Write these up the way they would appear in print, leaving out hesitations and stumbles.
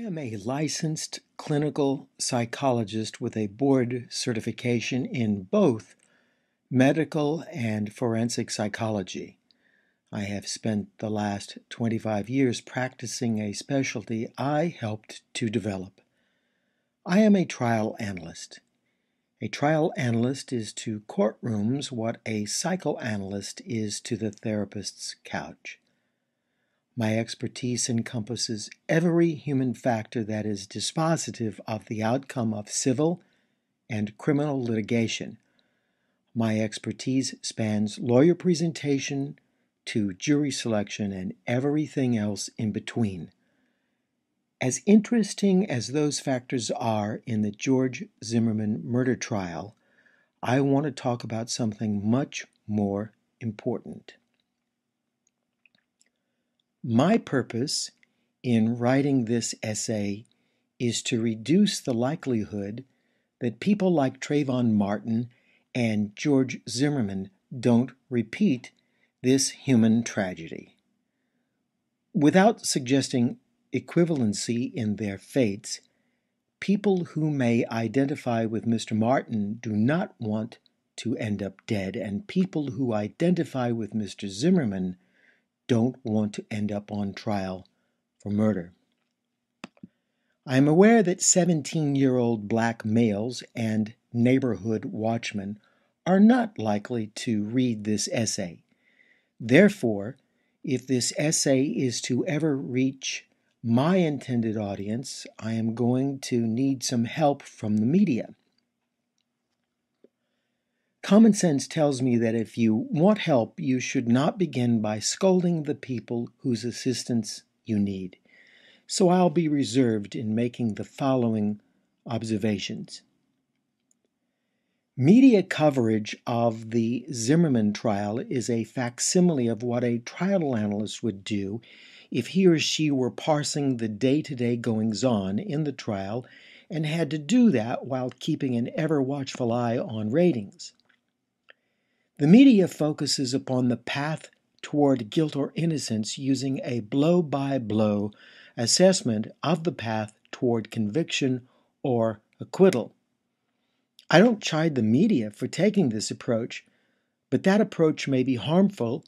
am a licensed clinical psychologist with a board certification in both medical and forensic psychology. I have spent the last 25 years practicing a specialty I helped to develop. I am a trial analyst. A trial analyst is to courtrooms what a psychoanalyst is to the therapist's couch. My expertise encompasses every human factor that is dispositive of the outcome of civil and criminal litigation. My expertise spans lawyer presentation to jury selection and everything else in between. As interesting as those factors are in the George Zimmerman murder trial, I want to talk about something much more important. My purpose in writing this essay is to reduce the likelihood that people like Trayvon Martin and George Zimmerman don't repeat this human tragedy. Without suggesting equivalency in their fates, people who may identify with Mr. Martin do not want to end up dead, and people who identify with Mr. Zimmerman don't want to end up on trial for murder. I am aware that 17-year-old black males and neighborhood watchmen are not likely to read this essay. Therefore, if this essay is to ever reach my intended audience, I am going to need some help from the media. Common sense tells me that if you want help, you should not begin by scolding the people whose assistance you need. So I'll be reserved in making the following observations. Media coverage of the Zimmerman trial is a facsimile of what a trial analyst would do if he or she were parsing the day-to-day goings-on in the trial and had to do that while keeping an ever-watchful eye on ratings. The media focuses upon the path toward guilt or innocence using a blow-by-blow assessment of the path toward conviction or acquittal. I don't chide the media for taking this approach, but that approach may be harmful,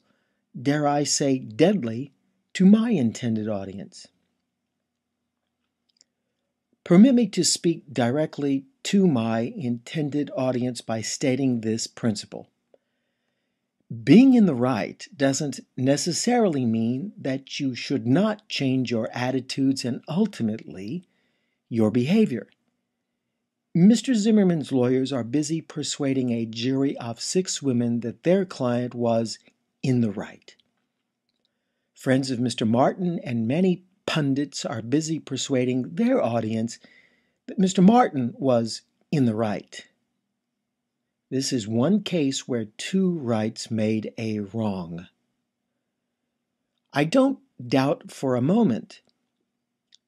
dare I say deadly, to my intended audience. Permit me to speak directly to my intended audience by stating this principle. Being in the right doesn't necessarily mean that you should not change your attitudes and ultimately your behavior. Mr. Zimmerman's lawyers are busy persuading a jury of 6 women that their client was in the right. Friends of Mr. Martin and many pundits are busy persuading their audience that Mr. Martin was in the right. This is one case where 2 rights made a wrong. I don't doubt for a moment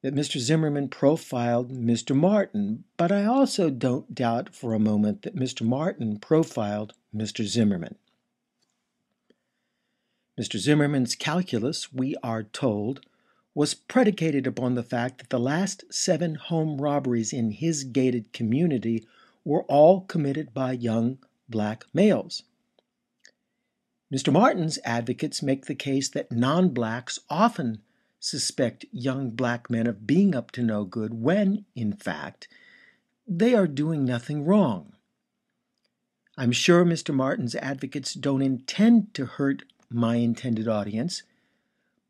that Mr. Zimmerman profiled Mr. Martin, but I also don't doubt for a moment that Mr. Martin profiled Mr. Zimmerman. Mr. Zimmerman's calculus, we are told, was predicated upon the fact that the last 7 home robberies in his gated community were all committed by young black males. Mr. Martin's advocates make the case that non-blacks often suspect young black men of being up to no good when, in fact, they are doing nothing wrong. I'm sure Mr. Martin's advocates don't intend to hurt my intended audience,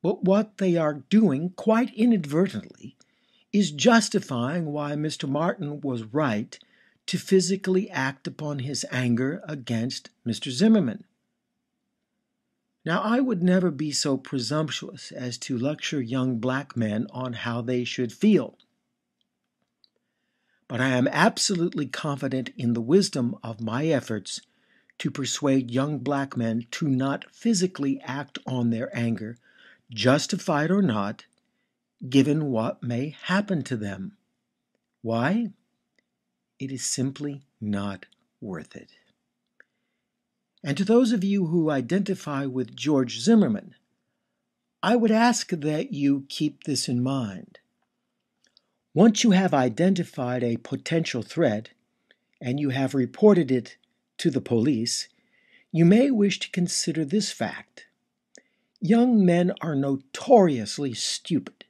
but what they are doing, quite inadvertently, is justifying why Mr. Martin was right to physically act upon his anger against Mr. Zimmerman. Now, I would never be so presumptuous as to lecture young black men on how they should feel. But I am absolutely confident in the wisdom of my efforts to persuade young black men to not physically act on their anger, justified or not, given what may happen to them. Why? It is simply not worth it. And to those of you who identify with George Zimmerman, I would ask that you keep this in mind. Once you have identified a potential threat and you have reported it to the police, you may wish to consider this fact. Young men are notoriously stupid,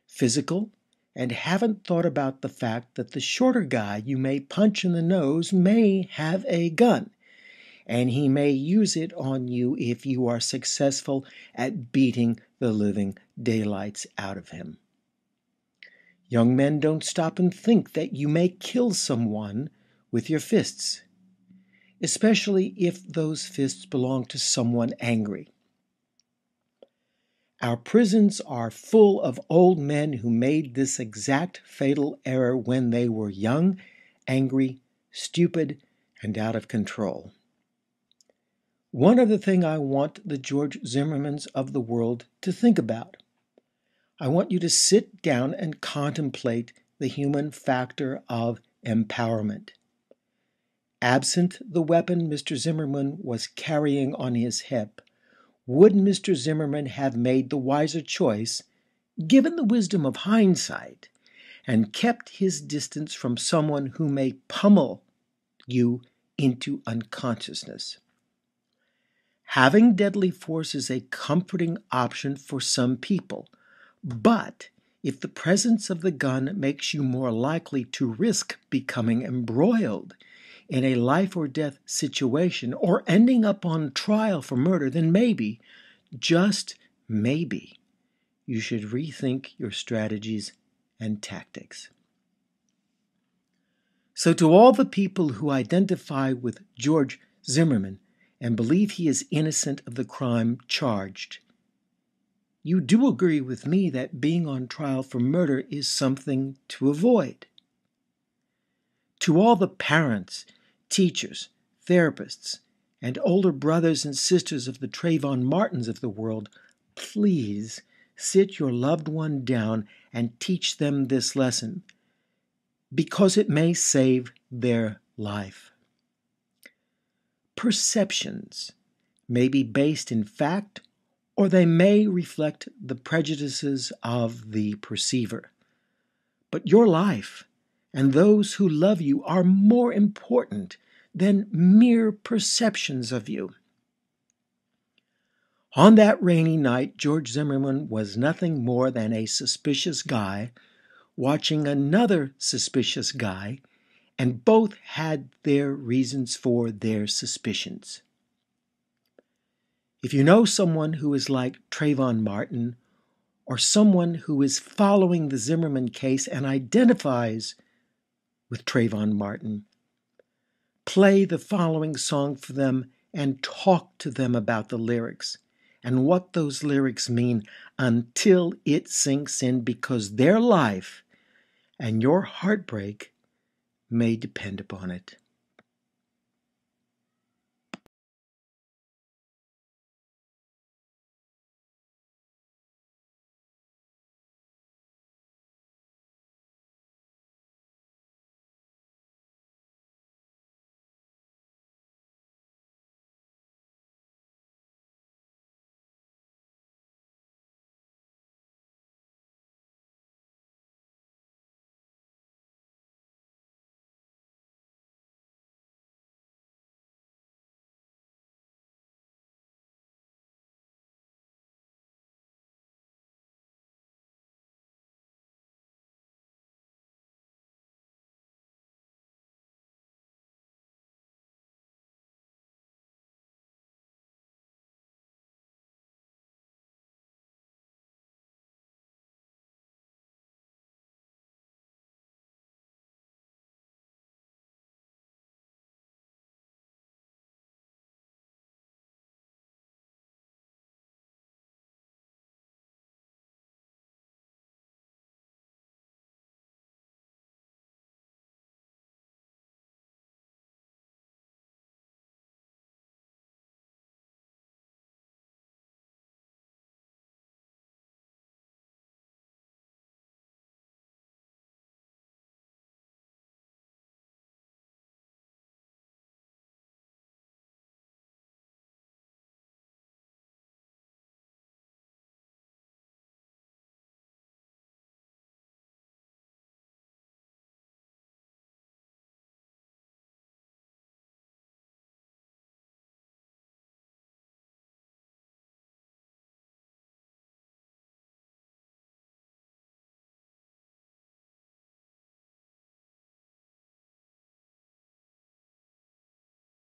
physical, and haven't thought about the fact that the shorter guy you may punch in the nose may have a gun, and he may use it on you if you are successful at beating the living daylights out of him. Young men don't stop and think that you may kill someone with your fists, especially if those fists belong to someone angry. Our prisons are full of old men who made this exact fatal error when they were young, angry, stupid, and out of control. One other thing I want the George Zimmermans of the world to think about. I want you to sit down and contemplate the human factor of empowerment. Absent the weapon Mr. Zimmerman was carrying on his hip, would Mr. Zimmerman have made the wiser choice, given the wisdom of hindsight, and kept his distance from someone who may pummel you into unconsciousness? Having deadly force is a comforting option for some people, but if the presence of the gun makes you more likely to risk becoming embroiled in a life or death situation or ending up on trial for murder, then maybe, just maybe, you should rethink your strategies and tactics. So to all the people who identify with George Zimmerman and believe he is innocent of the crime charged, you do agree with me that being on trial for murder is something to avoid. To all the parents, teachers, therapists, and older brothers and sisters of the Trayvon Martins of the world, please sit your loved one down and teach them this lesson, because it may save their life. Perceptions may be based in fact, or they may reflect the prejudices of the perceiver. But your life and those who love you are more important than mere perceptions of you. On that rainy night, George Zimmerman was nothing more than a suspicious guy watching another suspicious guy, and both had their reasons for their suspicions. If you know someone who is like Trayvon Martin, or someone who is following the Zimmerman case and identifies with Trayvon Martin, play the following song for them and talk to them about the lyrics and what those lyrics mean until it sinks in, because their life and your heartbreak may depend upon it.